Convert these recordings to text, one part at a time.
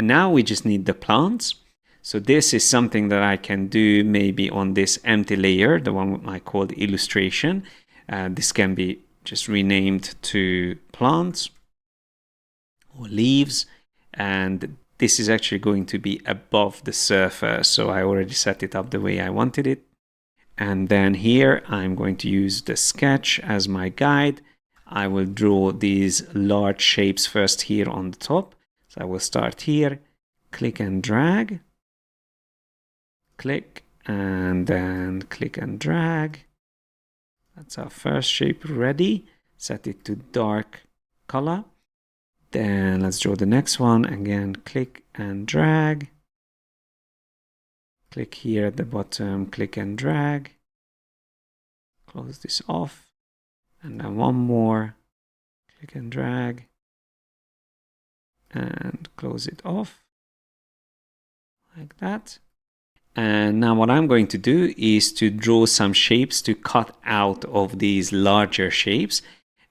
And now we just need the plants. So this is something that I can do maybe on this empty layer, the one I called illustration. This can be just renamed to plants or leaves. And this is actually going to be above the surface. So I already set it up the way I wanted it. And then here I'm going to use the sketch as my guide. I will draw these large shapes first here on the top. So I will start here, click and drag, click, and then click and drag. That's our first shape ready. Set it to dark color. Then let's draw the next one. Again, click and drag. Click here at the bottom, click and drag. Close this off. And then one more. Click and drag. And close it off. Like that. And now what I'm going to do is to draw some shapes to cut out of these larger shapes.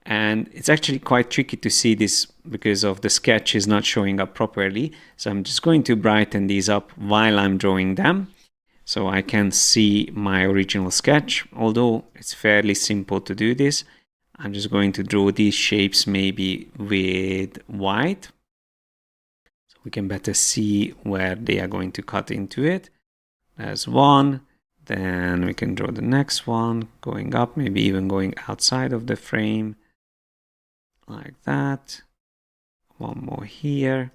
And it's actually quite tricky to see this because of the sketch is not showing up properly. So I'm just going to brighten these up while I'm drawing them, so I can see my original sketch. Although it's fairly simple to do this, I'm just going to draw these shapes maybe with white, so we can better see where they are going to cut into it. There's one. Then we can draw the next one, going up, maybe even going outside of the frame. Like that. One more here.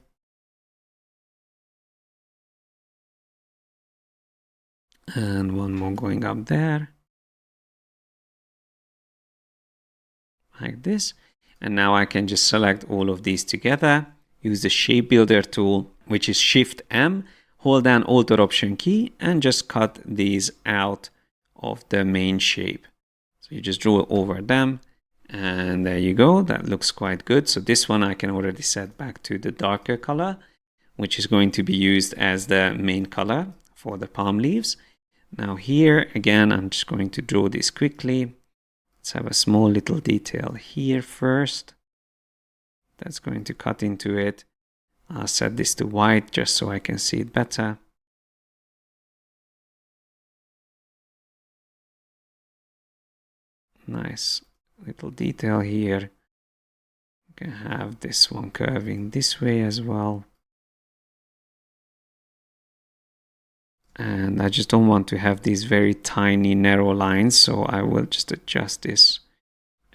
And one more going up there. Like this. And now I can just select all of these together. Use the Shape Builder tool, which is Shift M. Hold down Alt or Option key and just cut these out of the main shape. So you just draw over them. And there you go, that looks quite good. So this one I can already set back to the darker color, which is going to be used as the main color for the palm leaves. Now here, again, I'm just going to draw this quickly. Let's have a small little detail here first. That's going to cut into it. I'll set this to white just so I can see it better. Nice little detail here. You can have this one curving this way as well. And I just don't want to have these very tiny narrow lines, so I will just adjust this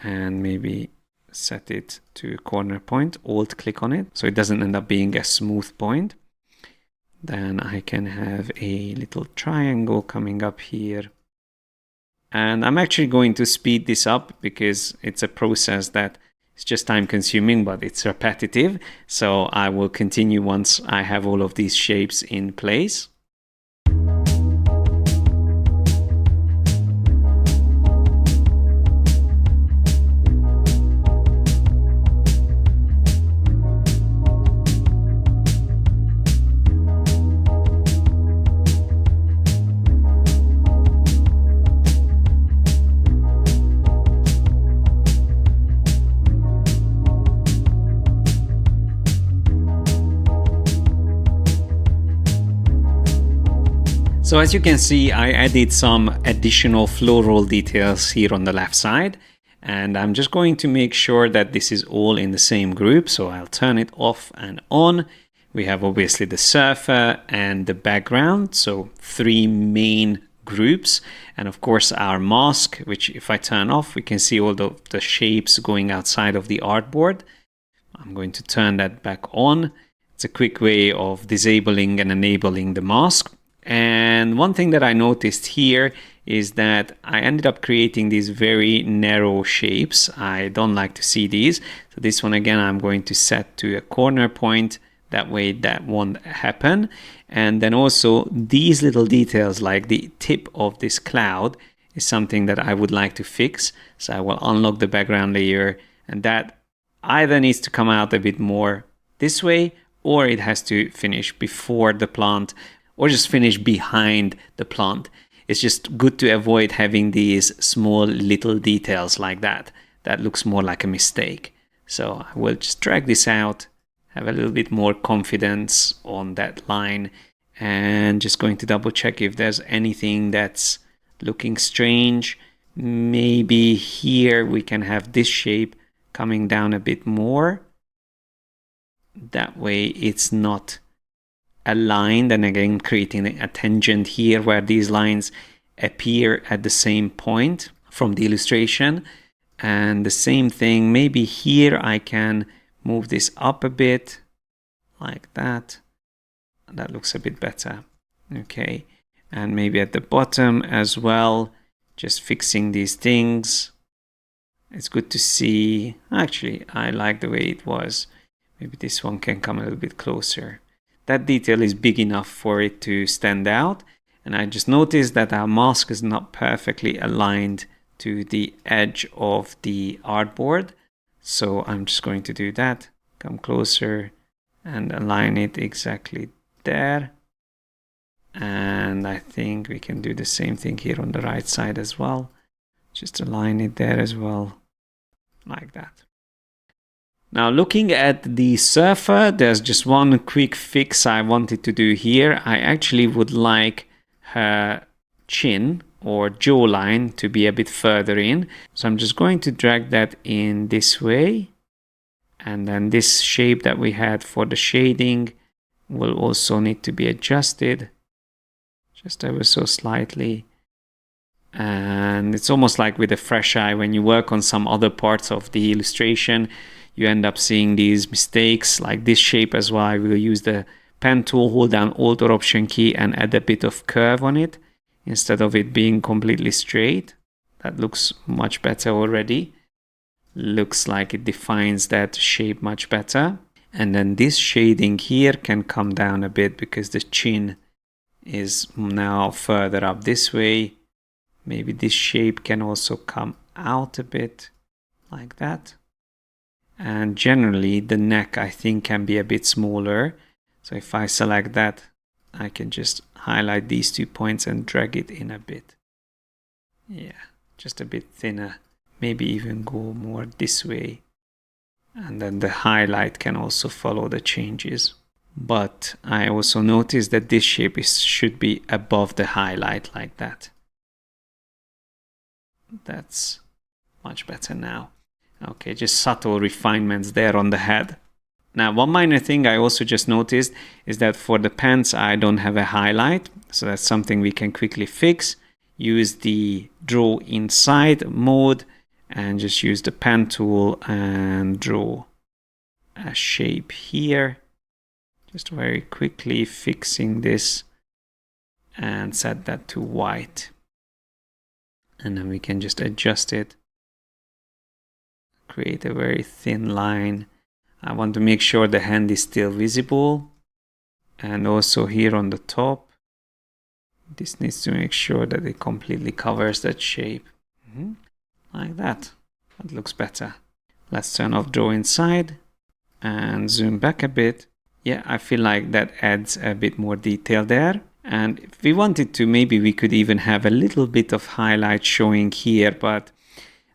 and maybe set it to a corner point. Alt click on it so it doesn't end up being a smooth point. Then I can have a little triangle coming up here. And I'm actually going to speed this up because it's a process that is just time consuming, but it's repetitive. So I will continue once I have all of these shapes in place. So as you can see, I added some additional floral details here on the left side, and I'm just going to make sure that this is all in the same group. So I'll turn it off and on. We have obviously the surfer and the background, so three main groups, and of course our mask, which if I turn off, we can see all the shapes going outside of the artboard. I'm going to turn that back on. It's a quick way of disabling and enabling the mask. And one thing that I noticed here is that I ended up creating these very narrow shapes. I don't like to see these. So this one again, I'm going to set to a corner point. That way that won't happen. And then also these little details like the tip of this cloud is something that I would like to fix. So I will unlock the background layer, and that either needs to come out a bit more this way, or it has to finish before the plant, or just finish behind the plant. It's just good to avoid having these small little details like that. That looks more like a mistake. So I will just drag this out have a little bit more confidence on that line, and just going to double check if there's anything that's looking strange. Maybe here we can have this shape coming down a bit more. That way it's not aligned, and again creating a tangent here where these lines appear at the same point from the illustration. And the same thing, maybe here I can move this up a bit like that. That looks a bit better. Okay, and maybe at the bottom as well, just fixing these things. It's good to see. Actually, I like the way it was. Maybe this one can come a little bit closer. That detail is big enough for it to stand out. And I just noticed that our mask is not perfectly aligned to the edge of the artboard. So I'm just going to do that. Come closer and align it exactly there. And I think we can do the same thing here on the right side as well. Just align it there as well, like that. Now looking at the surfer, there's just one quick fix I wanted to do here. I actually would like her chin or jawline to be a bit further in. So I'm just going to drag that in this way. And then this shape that we had for the shading will also need to be adjusted just ever so slightly. And it's almost like with a fresh eye, when you work on some other parts of the illustration, you end up seeing these mistakes, like this shape as well. I will use the pen tool, hold down Alt or Option key and add a bit of curve on it instead of it being completely straight. That looks much better already. Looks like it defines that shape much better. And then this shading here can come down a bit because the chin is now further up this way. Maybe this shape can also come out a bit like that. And generally the neck I think can be a bit smaller. So if I select that, I can just highlight these 2 points and drag it in a bit. Yeah, just a bit thinner. Maybe even go more this way. And then the highlight can also follow the changes. But I also noticed that this shape should be above the highlight like that. That's much better now. Okay, just subtle refinements there on the head. Now, one minor thing I also just noticed is that for the pants, I don't have a highlight. So that's something we can quickly fix. Use the draw inside mode and just use the pen tool and draw a shape here. Just very quickly fixing this and set that to white. And then we can just adjust it. Create a very thin line. I want to make sure the hand is still visible. And also here on the top, this needs to make sure that it completely covers that shape. Like that. That looks better. Let's turn off draw inside and zoom back a bit. Yeah, I feel like that adds a bit more detail there. And if we wanted to, maybe we could even have a little bit of highlight showing here, but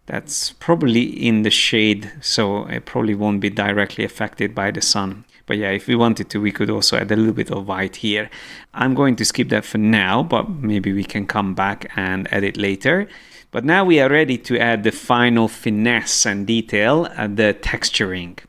that's probably in the shade, so it probably won't be directly affected by the sun. But yeah, if we wanted to, we could also add a little bit of white here. I'm going to skip that for now, but maybe we can come back and add it later. But now we are ready to add the final finesse and detail, the texturing.